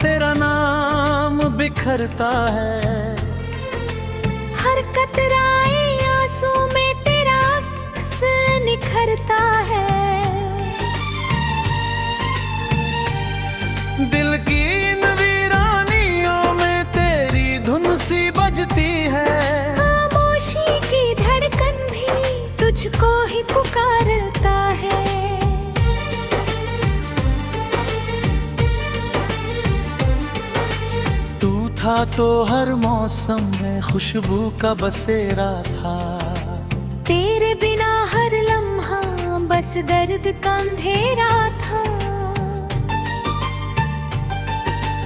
तेरा नाम बिखरता है। हर कतराए आंसू में तेरा अक्स निखरता है। दिल की इन वीरानियों में तेरी धुन सी बजती है। खामोशी की धड़कन भी तुझको ही पुकारता है। तू था तो हर मौसम में खुशबू का बसेरा था। तेरे बिना हर लम्हा बस दर्द का अंधेरा था।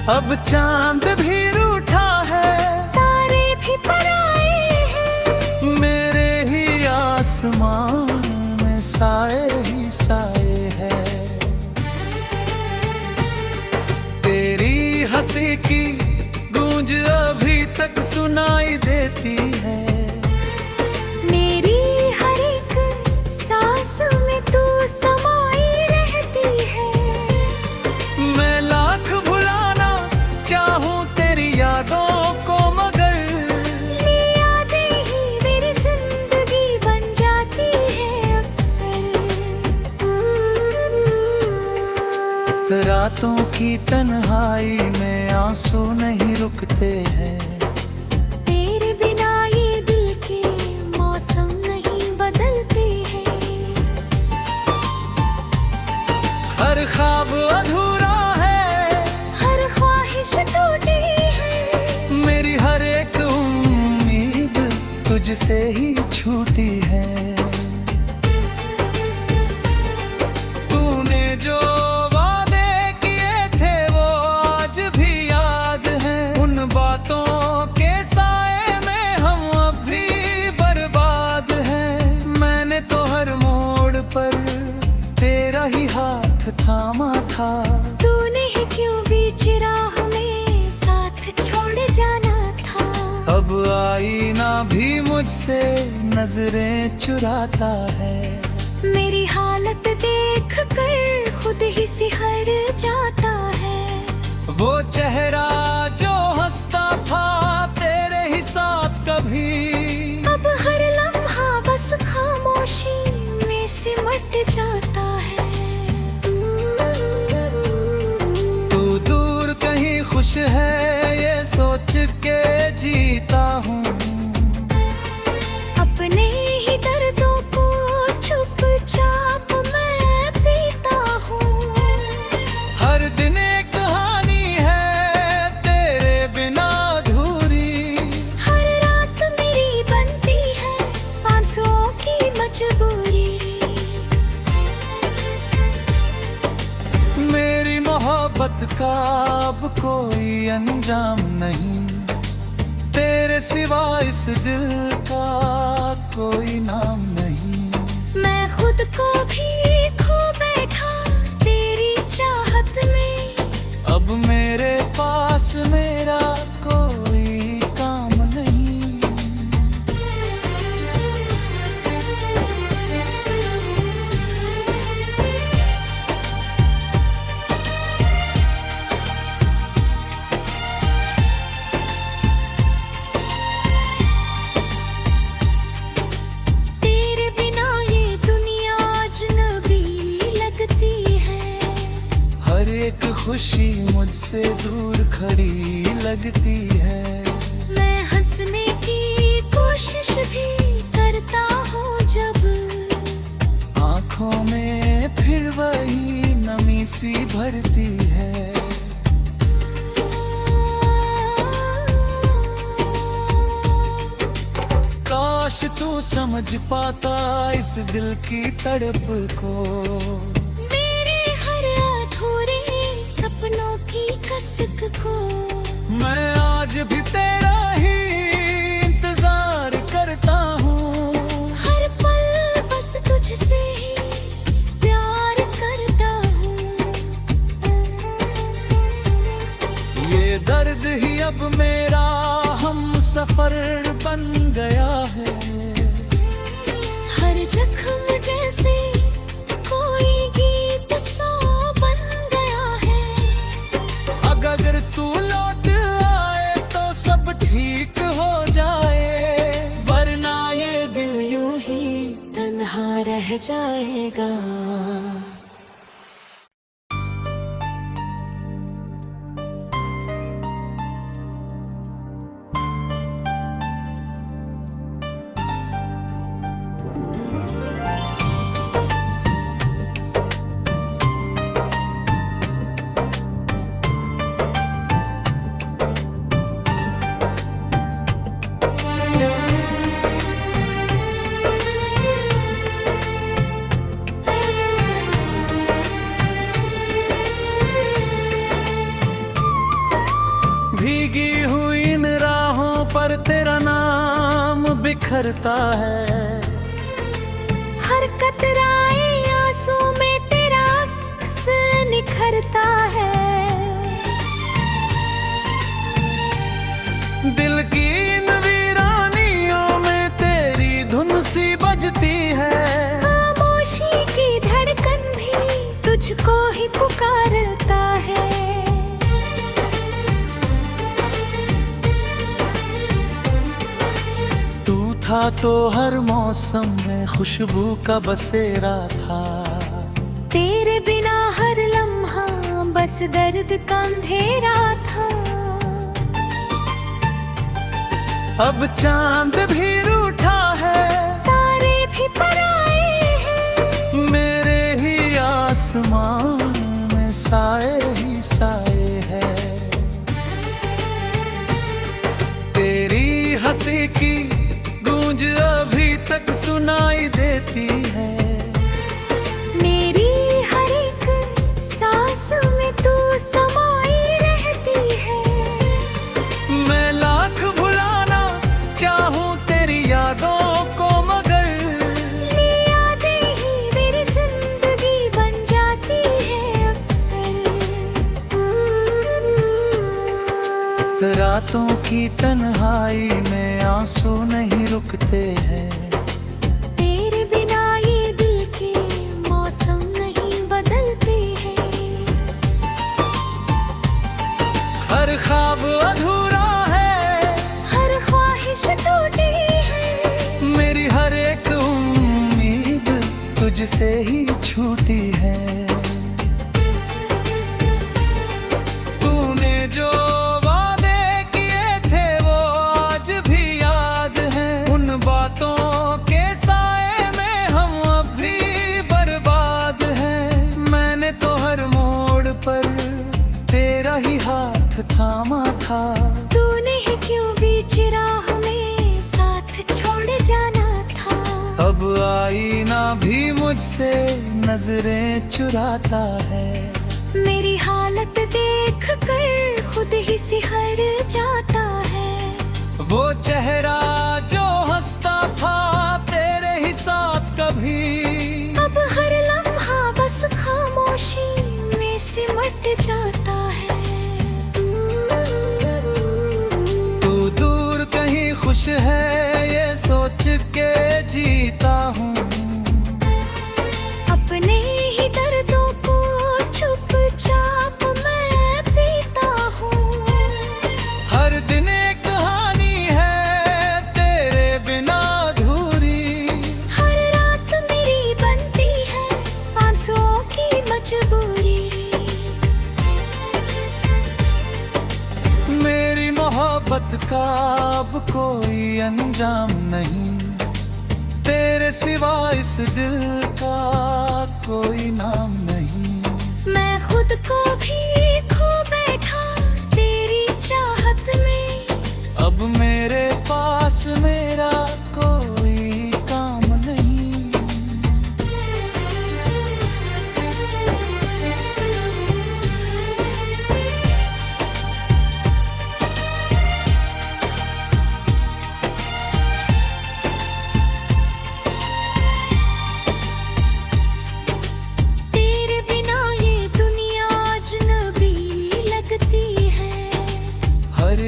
अब चांद भी रूठा है, तारे भी पराए हैं। मेरे ही आसमान में साए ही साए है। तेरी हंसी की गूंज अभी तक सुनाई देती है। मेरी हर एक सांस में तू समाई रहती है। मैं लाख भुलाना चाहूं तेरी यादों को, मगर ये यादें ही मेरी जिंदगी बन जाती है अक्सर। रातों की तन्हाई में आंसू नहीं रुकते हैं। तेरे बिना ये दिल के मौसम नहीं बदलते हैं। हर ख्वाब अधूरा है, हर ख्वाहिश टूटी है। मेरी हर एक उम्मीद तुझसे ही छूटी है। तूने जो वादे किए थे वो आज भी याद हैं। उन बातों के साए में हम अब भी बर्बाद हैं। मैंने तो हर मोड़ पर तेरा ही हाथ थामा था। तूने ही क्यों बीच राह में साथ छोड़ जाना था। अब आईना भी मुझसे नजरें चुराता है। मेरी हालत देख कर खुद ही सिहर जाता है। वो चेहरा जो हंसता था तेरे ही साथ कभी, अब हर लम्हा बस खामोशी में सिमट जाता है। तू दूर कहीं खुश है ये सोच के जीता हूँ। अपने ही दर्दों को चुपचाप मैं पीता हूँ। हर दिन एक कहानी है तेरे बिना अधूरी। हर रात मेरी बनती है आंसुओं की मजबूरी। मेरी मोहब्बत का अब कोई अंजाम नहीं। तेरे सिवा इस दिल का कोई नाम नहीं। मैं खुद को भी खो बैठा तेरी चाहत में। अब मेरे पास मेरा कोई काम नहीं। तेरे बिना ये दुनिया अजनबी लगती है। हर एक खुशी मुझसे दूर खड़ी लगती है। मैं हंसने की कोशिश भी करता हूँ जब आँखों में फिर वही नमी सी भरती है। काश तू समझ पाता इस दिल की तड़प को। मेरे हर अधूरे सपनों की कसक को। मैं आज भी तेरा ही इंतजार करता हूँ। हर पल बस तुझसे ही प्यार करता हूँ। ये दर्द ही अब मेरा हम सफर बन गया है। हर जख्म जैसे कोई गीत सा बन गया है। अगर रह जाएगा। भीगी हुई इन राहों पर तेरा नाम बिखरता है। हर कतराए आंसू में तेरा अक्स निखरता है। दिल की इन वीरानियों में तेरी धुन सी बजती है। खामोशी की धड़कन भी तुझको ही पुकारता है। था तो हर मौसम में खुशबू का बसेरा था। तेरे बिना हर लम्हा बस दर्द का अंधेरा था। अब चांद भी रूठा है, तारे भी पराए हैं। मेरे ही आसमान में साए ही साए है। तेरी हंसी की गूंज अभी तक सुनाई देती है। मेरी हर एक सांस में तू समाई रहती है। मैं लाख भुलाना चाहूं तेरी यादों को, मगर ये यादें ही मेरी जिंदगी बन जाती है अक्सर। रातों की तन्हाई में आंसू नहीं रुकते हैं। तेरे बिना ये दिल के मौसम नहीं बदलते हैं। हर ख्वाब अधूरा है, हर ख्वाहिश टूटी है। मेरी हर एक उम्मीद तुझसे ही छूटी है। तूने जो थामा था। तूने ही क्यों बीच राह में साथ छोड़ जाना था। अब आईना भी मुझसे नजरें चुराता है। मेरी हालत देख कर खुद ही सिहर जाता है। वो चेहरा जो हंसता था तेरे ही साथ कभी, अब हर लम्हा बस खामोशी में सिमट जाता है। खुश है ये सोच के जीता हूँ। अपने ही दर्दों को चुपचाप मैं पीता हूँ। हर दिन एक कहानी है तेरे बिना अधूरी। हर रात मेरी बनती है आंसुओं की मजबूरी। मेरी मोहब्बत का अब कोई अंजाम नहीं। तेरे सिवा इस दिल का कोई नाम नहीं। मैं खुद को भी खो बैठा तेरी चाहत में। अब मेरे पास मेरा कोई काम नहीं।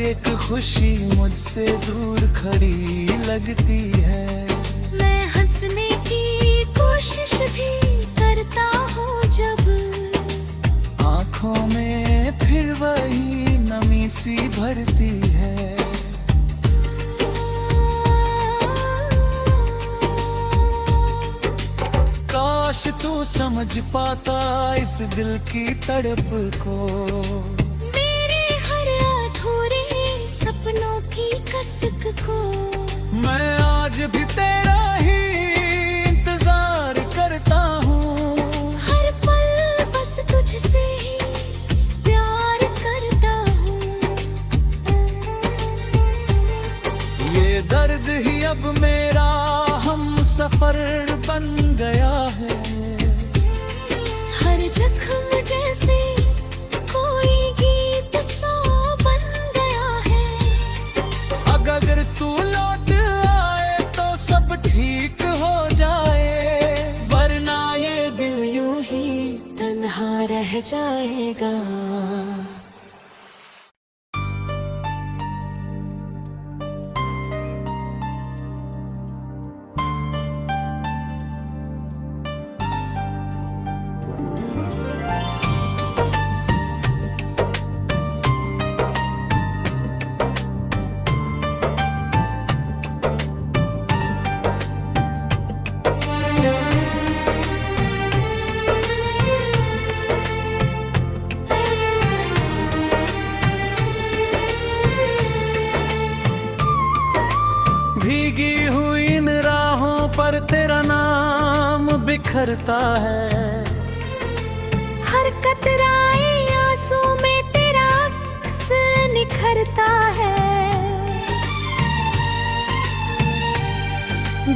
एक खुशी मुझसे दूर खड़ी लगती है। मैं हंसने की कोशिश भी करता हूँ जब आँखों में फिर वही नमी सी भरती है। काश तू समझ पाता इस दिल की तड़प को। मेरे हर अधूरे सपनों की कसक को मैं आज भी तेरा ही इंतजार करता हूँ। हर पल बस तुझसे ही प्यार करता हूँ। ये दर्द ही अब मेरा हम सफर बन गया है। हर जख्म जैसे कोई गीत सा बन गया है। अगर तू लौट आए तो सब ठीक हो जाए, वरना ये दिल यूं ही तन्हा रह जाएगा। भीगी हुई इन राहों पर तेरा नाम बिखरता है। हर कतराए आंसू में तेरा अक्स निखरता है।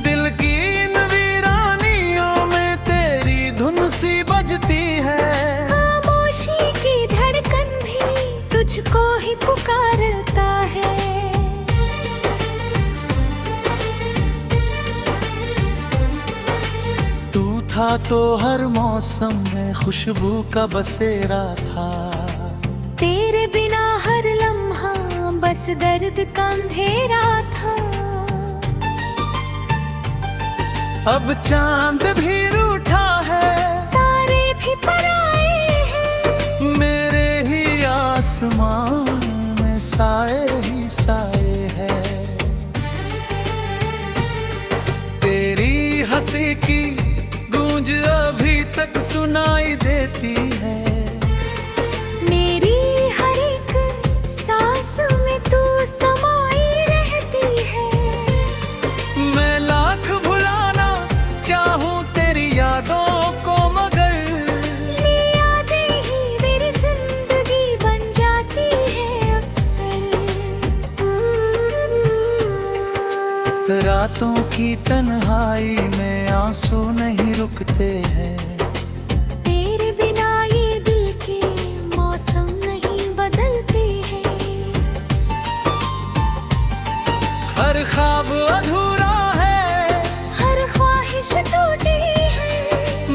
दिल की इन वीरानियों में तेरी धुन सी बजती है। खामोशी की धड़कन भी तुझको ही पुकारता है। था तो हर मौसम में खुशबू का बसेरा था। तेरे बिना हर लम्हा बस दर्द का अंधेरा था। अब चांद भी रूठा है, तारे भी पराए हैं। मेरे ही आसमान में साए ही साए है। तेरी हंसी की गूंज अभी तक सुनाई देती है। मेरी हर एक सांस में तू समाई रहती है। मैं लाख भुलाना चाहूं तेरी यादों को, मगर ये यादें ही मेरी जिंदगी बन जाती है अक्सर। रातों की तन्हाई में आंसू नहीं रुकते हैं। तेरे बिना ये दिल के मौसम नहीं बदलते हैं। हर ख्वाब अधूरा है, हर ख्वाहिश टूटी है।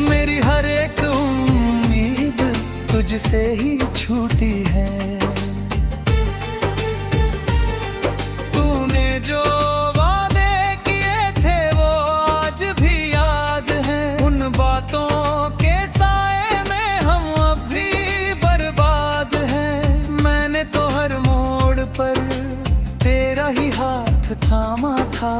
मेरी हर एक उम्मीद तुझसे ही छूटी है। तूने जो वादे किए थे वो आज भी याद है। उन बातों के साए में हम अब भी बर्बाद हैं। मैंने तो हर मोड़ पर तेरा ही हाथ थामा था।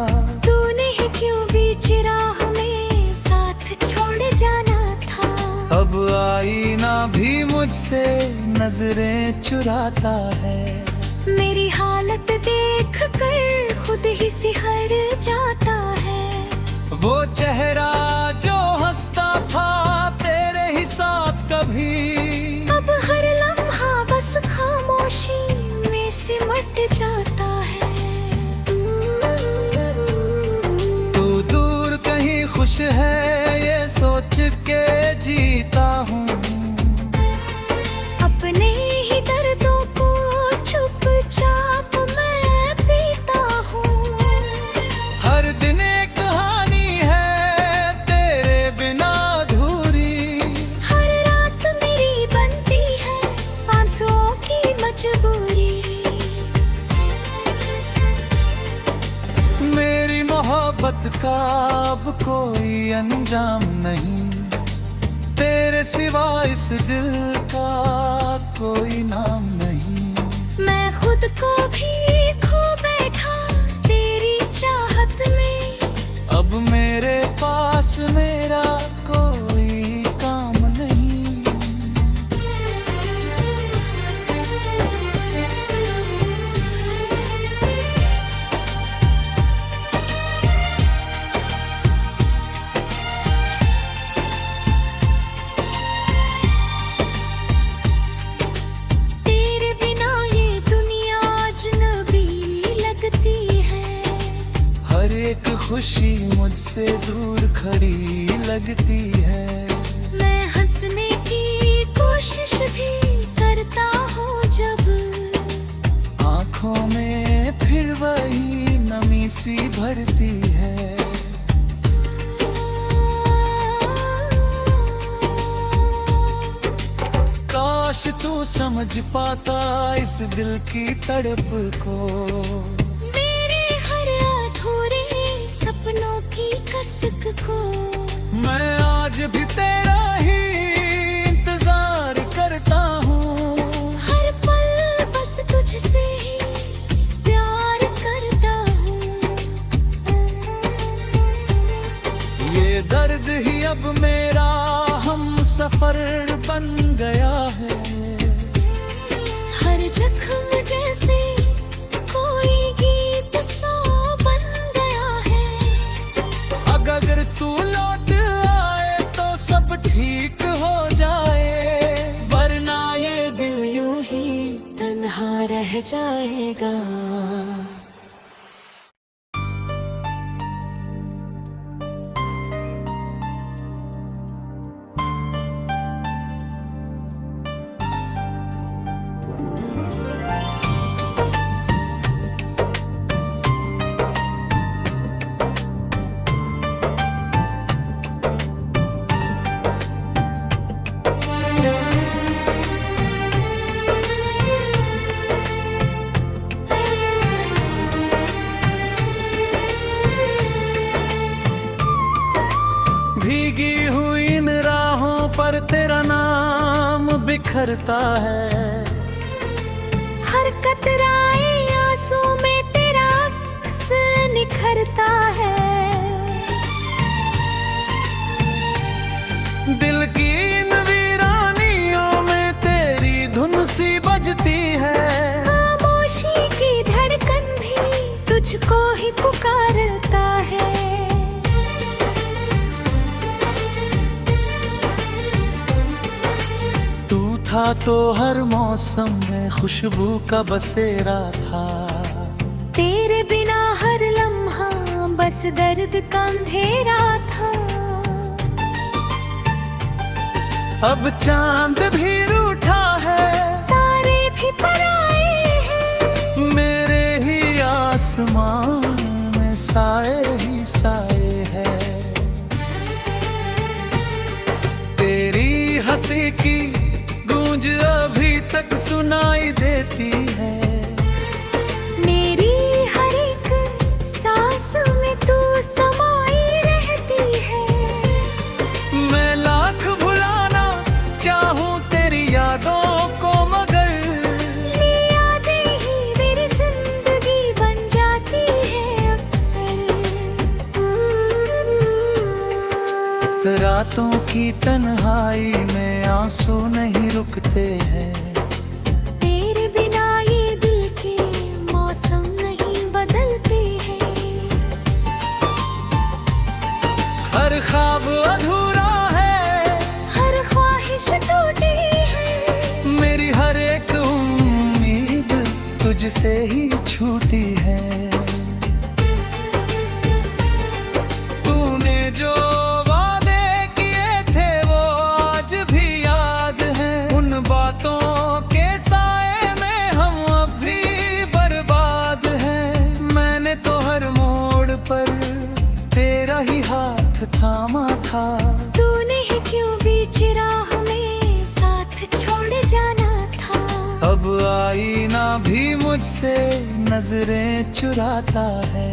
तूने ही क्यों बीच राह में साथ छोड़ जाना था। अब आईना भी मुझसे नजरें चुराता है। मेरी हालत देख कर खुद ही सिहर जाता है। वो चेहरा जो हंसता था तेरे ही साथ कभी, अब हर लम्हा बस खामोशी में सिमट जाता है। तू दूर कहीं खुश है ये सोच के जीता हूँ। अपने ही दर्दों को चुपचाप मैं पीता हूँ। हर दिन एक कहानी है तेरे बिना अधूरी। हर रात मेरी बनती है आंसुओं की मजबूरी। मेरी मोहब्बत का अब कोई अंजाम नहीं। तेरे सिवा इस दिल का कोई नाम नहीं। मैं खुद को भी खो बैठा तेरी चाहत में। अब मेरे पास मेरा कोई खुशी मुझसे दूर खड़ी लगती है। मैं हंसने की कोशिश भी करता हूँ जब आँखों में फिर वही नमी सी भरती है। काश तू समझ पाता इस दिल की तड़प को, मेरे हर अधूरे सपनों की कसक को। मैं आज भी तेरा ही इंतजार करता हूँ, हर पल बस तुझसे ही प्यार करता हूँ। ये दर्द ही अब मेरा हम सफर बन गया है। हर जख्म जैसे कोई गीत सा बन गया है। अगर तू लौट आए तो सब ठीक हो जाए, वरना ये दिल यूं ही तन्हा रह जाएगा। भीगी हुई इन राहों पर तेरा नाम बिखरता है। हर कतराए आंसू में तेरा अक्स निखरता है। दिल की इन वीरानियों में तेरी धुन सी बजती है। खामोशी की धड़कन भी तुझको ही पुकारता है। था तो हर मौसम में खुशबू का बसेरा था। तेरे बिना हर लम्हा बस दर्द का अंधेरा था। अब चांद भी रूठा है, तारे भी पराए हैं। मेरे ही आसमान में साए ही साए है। तेरी हंसी की गूंज अभी तक सुनाई देती है। मेरी हर एक सांस में तू समाई रहती है। मैं लाख भुलाना चाहूं तेरी यादों को, मगर ये यादें ही मेरी जिंदगी बन जाती है अक्सर। रातों की तन्हाई में आंसू नहीं रुकते हैं। तेरे बिना ये दिल के मौसम नहीं बदलते हैं। हर ख्वाब अधूरा है, हर ख्वाहिश टूटी है। मेरी हर एक उम्मीद तुझसे ही छूटी है। तूने जो बातों के साए में हम अभी बर्बाद हैं। मैंने तो हर मोड़ पर तेरा ही हाथ थामा था। तूने ही क्यों बीच राह में साथ छोड़ जाना था। अब आईना भी मुझसे नजरें चुराता है।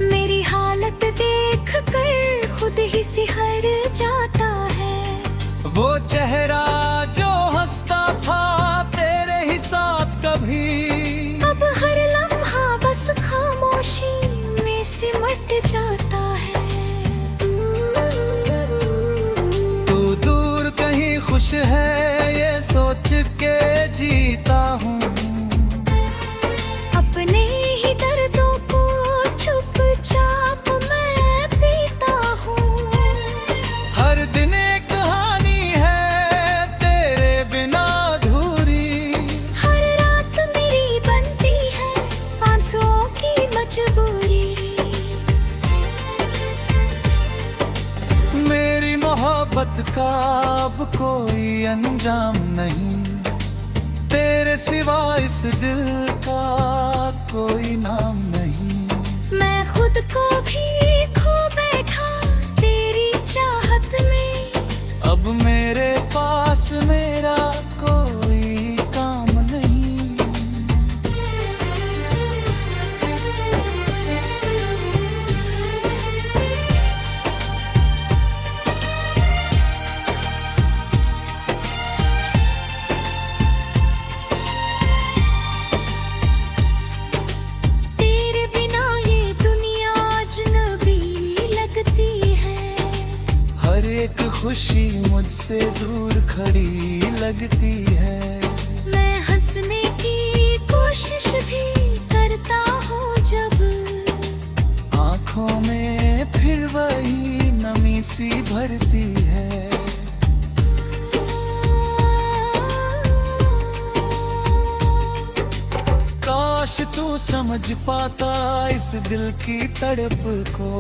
मेरी हालत देख कर खुद ही सिहर जाता है। वो चेहरा जो हंसता था तेरे ही साथ कभी, अब हर लम्हा बस खामोशी में सिमट जाता है। तू दूर कहीं खुश है ये सोच के जीता हूँ। अपने ही दर्दों को चुपचाप मैं पीता हूँ। हर दिन एक कहानी है तेरे बिना अधूरी। हर रात मेरी बनती है आंसुओं की मजबूरी। मोहब्बत का अब कोई अंजाम नहीं, तेरे सिवा इस दिल का कोई नाम नहीं। मैं खुद को भी खो बैठा तेरी चाहत में, अब मेरे पास मेरा कोई काम नहीं। तेरे बिना ये दुनिया अजनबी लगती है, हर एक खुशी मुझसे दूर खड़ी लगती है। मैं हंसने की कोशिश भी करता हूँ जब, आँखों में फिर वही नमी सी भरती है। काश तू समझ पाता इस दिल की तड़प को,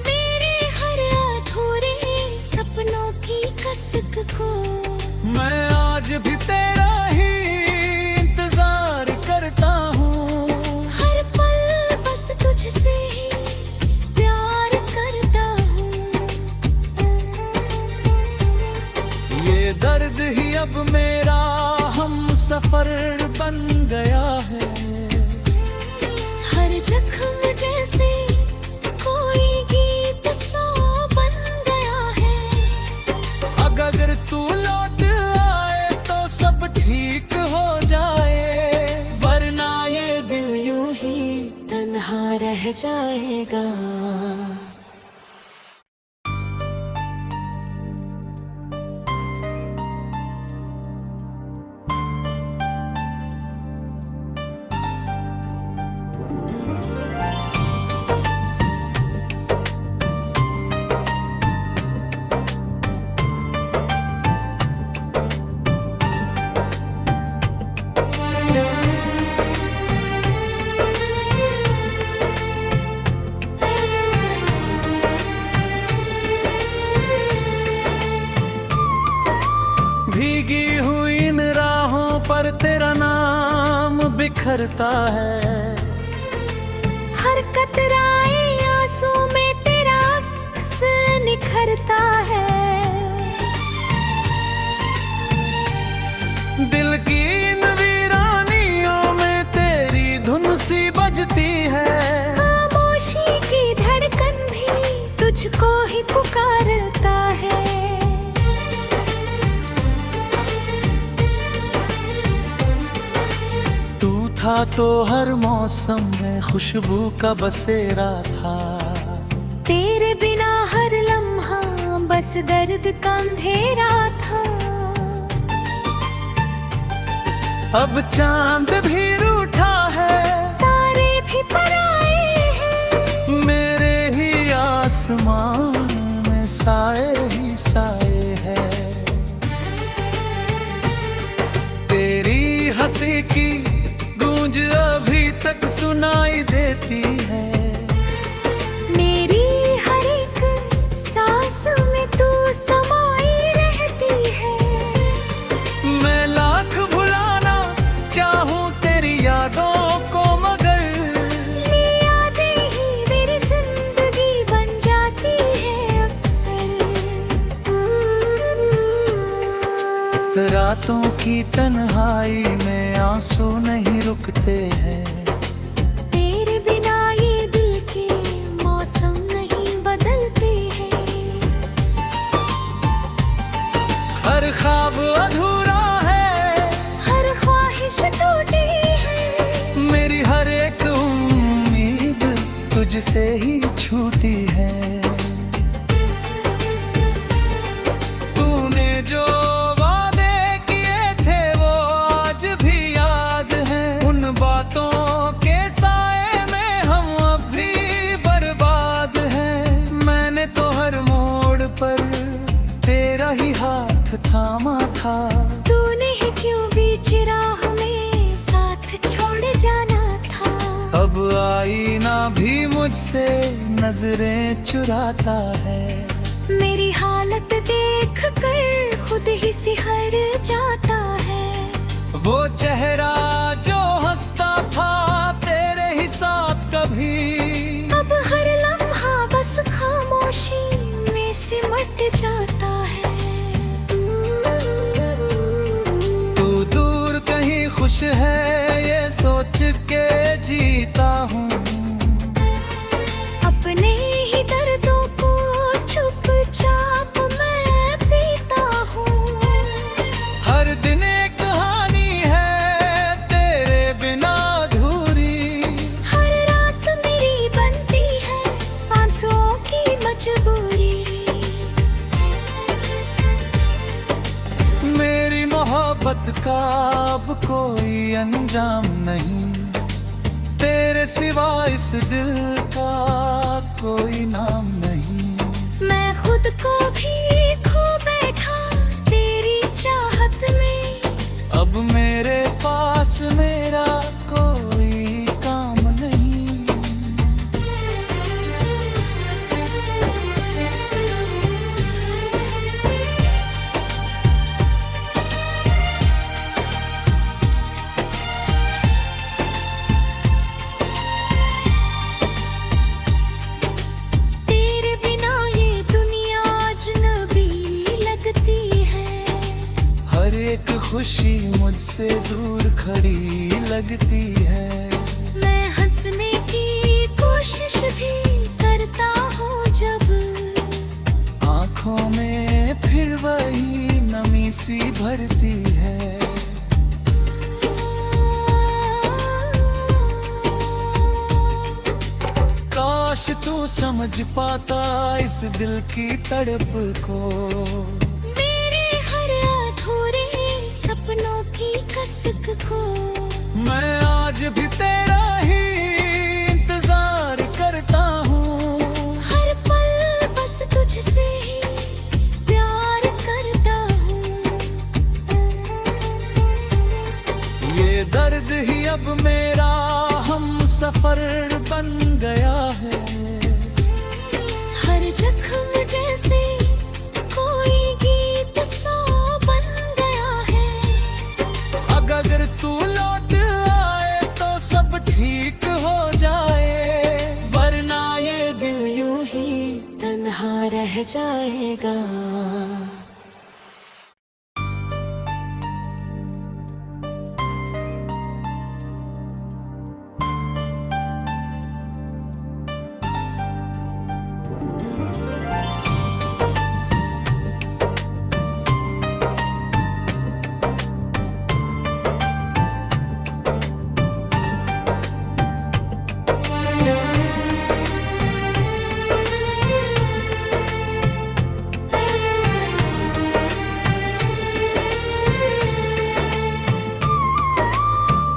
मेरे हर अधूरे सपनों की कसक को। मैं आज भी तेरा ही इंतजार करता हूँ, हर पल बस तुझसे ही प्यार करता हूँ। ये दर्द ही अब मेरा हम सफर बन गया है। हर जख्म जैसे कोई गीत सा बन गया है। अगर तू लौट आए तो सब ठीक हो जाए, वरना ये दिल यूं ही तन्हा रह जाएगा। भीगी हुई इन राहों पर तेरा नाम बिखरता है। हर कतराए आंसू में तेरा अक्स निखरता है। दिल की इन वीरानियों में तेरी धुन सी बजती है। खामोशी की धड़कन भी तुझको ही पुकारता है। तू था तो हर मौसम में खुशबू का बसेरा था, तेरे बिना हर लम्हा बस दर्द का अंधेरा था। अब चांद भी रूठा है, तारे भी पराए हैं। मेरे ही आसमान में साए ही साए है। तेरी हंसी की गूंज अभी तक सुनाई देती है। मेरी हर एक सांस में तू समाई रहती है। मैं लाख भुलाना चाहूं तेरी यादों को, मगर ये यादें ही मेरी जिंदगी बन जाती है अक्सर। रातों की तन्हाई में आंसू नहीं रुकते हैं। तेरे बिना ये दिल के मौसम नहीं बदलते हैं। हर ख्वाब अधूरा है, हर ख्वाहिश टूटी है। मेरी हर एक उम्मीद तुझसे ही छूटी है। तूने जो वादे किए थे वो आज भी याद हैं। उन बातों के साए में हम अब भी बर्बाद हैं। मैंने तो हर मोड़ पर तेरा ही हाथ थामा था। तूने ही क्यों बीच राह में साथ छोड़ जाना था। अब आईना भी मुझसे नजरें चुराता है। मेरी हालत खुद ही सिहर जाता है। वो चेहरा जो हंसता था तेरे ही साथ कभी, अब हर लम्हा बस खामोशी में सिमट जाता है। तू दूर कहीं खुश है ये सोच के जीता हूँ। अपने ही दर्दों को चुपचाप मैं पीता हूँ। हर दिन एक कहानी है तेरे बिना अधूरी, हर रात मेरी बनती है आंसुओं की मजबूरी। मेरी मोहब्बत का अब कोई अंजाम नहीं, तेरे सिवा इस दिल का कोई नाम नहीं। मैं खुद को भी खो बैठा तेरी चाहत में, अब मेरे पास मेरा कोई काम नहीं। तेरे बिना ये दुनिया अजनबी लगती है। हर एक खुशी मुझसे दूर खड़ी लगती है। मैं हंसने की कोशिश भी करता हूँ जब, आँखों में फिर वही नमी सी भरती है। काश तू समझ पाता इस दिल की तड़प को, मेरे हर अधूरे सपनों की कसक को। मैं आज भी तेरा ही इंतजार करता हूँ। हर पल बस तुझसे ही प्यार करता हूँ। ये दर्द ही अब मेरा हम सफर बन गया है। हर जख्म जैसे कोई गीत सा बन गया है। अगर तू लौट आए तो सब ठीक हो जाए, वरना ये दिल यूं ही तन्हा रह जाएगा।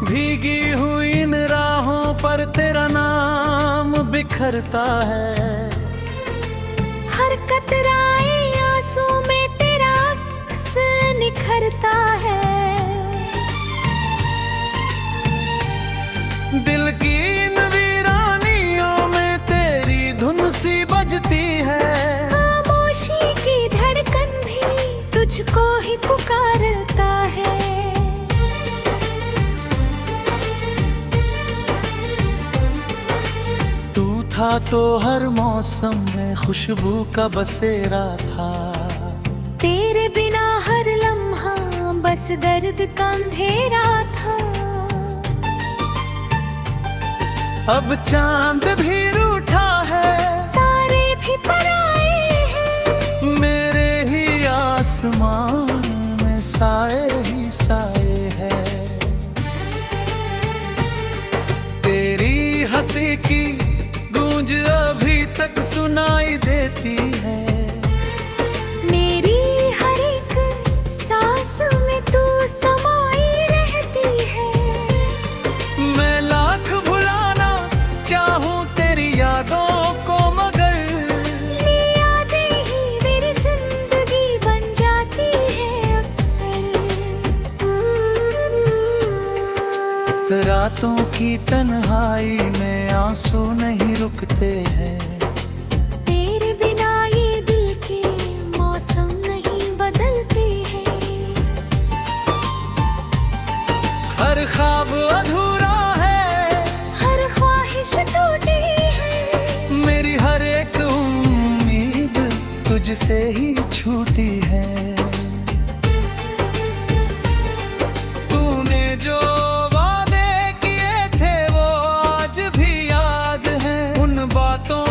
भीगी हुई इन राहों पर तेरा नाम बिखरता है। हर कतराए आंसू में तेरा अक्स निखरता है। दिल की इन वीरानियों में तेरी धुन सी बजती है। खामोशी की धड़कन भी तुझको ही पुकारता है। तू था तो हर मौसम में खुशबू का बसेरा था। तेरे बिना हर लम्हा बस दर्द का अंधेरा था। अब चांद भी रूठा है, तारे भी पराए हैं। मेरे ही आसमान में साए ही साए है। तेरी हंसी की गूंज अभी तक सुनाई देती है। मेरी हर एक सांस में तू समाई रहती है। मैं लाख भुलाना चाहूं तेरी यादों को, मगर ये यादें ही मेरी जिंदगी बन जाती है अक्सर। रातों की तन्हाई में आंसू नहीं रुकते हैं। तेरे बिना ये दिल के मौसम नहीं बदलते हैं। तुझसे ही छूटी है। तूने जो वादे किए थे वो आज भी याद है। उन बातों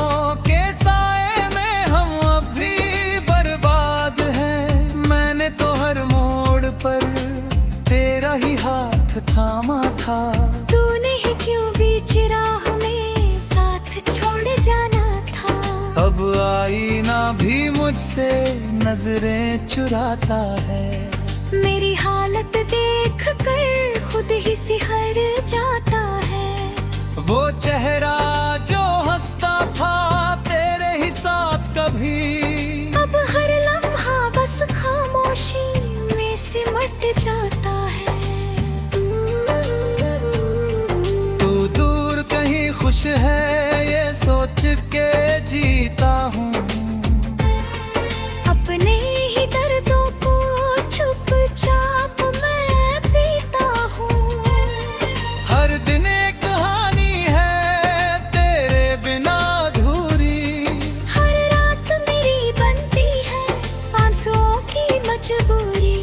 के साए में हम अब भी बर्बाद हैं। मैंने तो हर मोड़ पर तेरा ही हाथ थामा था। तूने ही क्यों बीच राह में साथ छोड़ जाना था। अब आईना भी मुझसे नजरें चुराता है। मेरी हालत देख कर खुद ही सिहर जाता है। वो चेहरा जो हंसता था तेरे ही साथ कभी, अब हर लम्हा बस खामोशी में सिमट जाता है। तू दूर कहीं खुश है ये सोच के जीता हूँ। अपने ही दर्दों को चुपचाप मैं पीता हूँ। हर दिन एक कहानी है तेरे बिना अधूरी। हर रात मेरी बनती है आंसुओं की मजबूरी।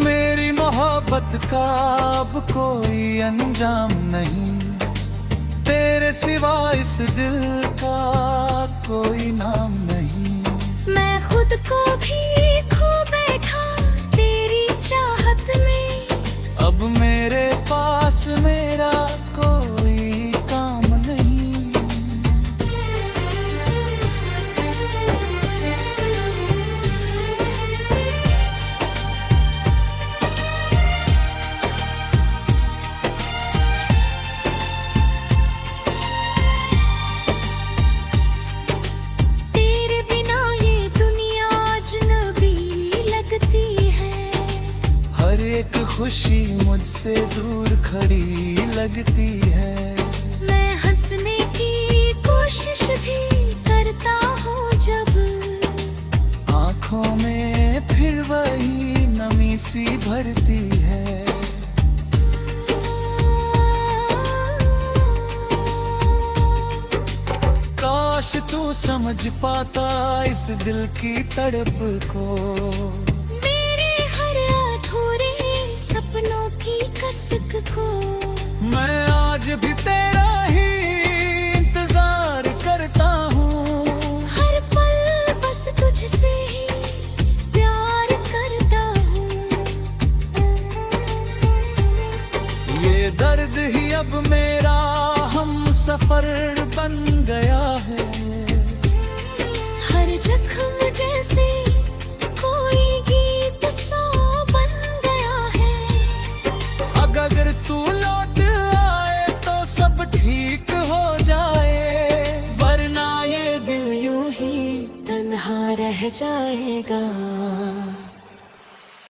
मेरी मोहब्बत का अब कोई अंजाम नहीं। तेरे सिवा इस दिल का कोई नाम नहीं। मैं खुद को भी खो बैठा तेरी चाहत में। अब मेरे पास मेरा कोई काम नहीं। तेरे बिना ये दुनिया अजनबी लगती है। हर एक खुशी मुझसे दूर खड़ी लगती है। मैं हंसने की कोशिश भी करता हूँ जब आँखों में फिर वही नमी सी भरती है। काश तू समझ पाता इस दिल की तड़प को। मेरे हर अधूरे सपनों की कसक को। मैं आज भी तेरा ही इंतजार करता हूँ। हर पल बस तुझसे ही प्यार करता हूँ। ये दर्द ही अब मेरा हम सफर बन गया है। हर जख्म जैसे कोई गीत सा बन गया है। अगर तू लौट आए तो सब ठीक हो जाए, वरना ये दिल यूं ही तन्हा रह जाएगा।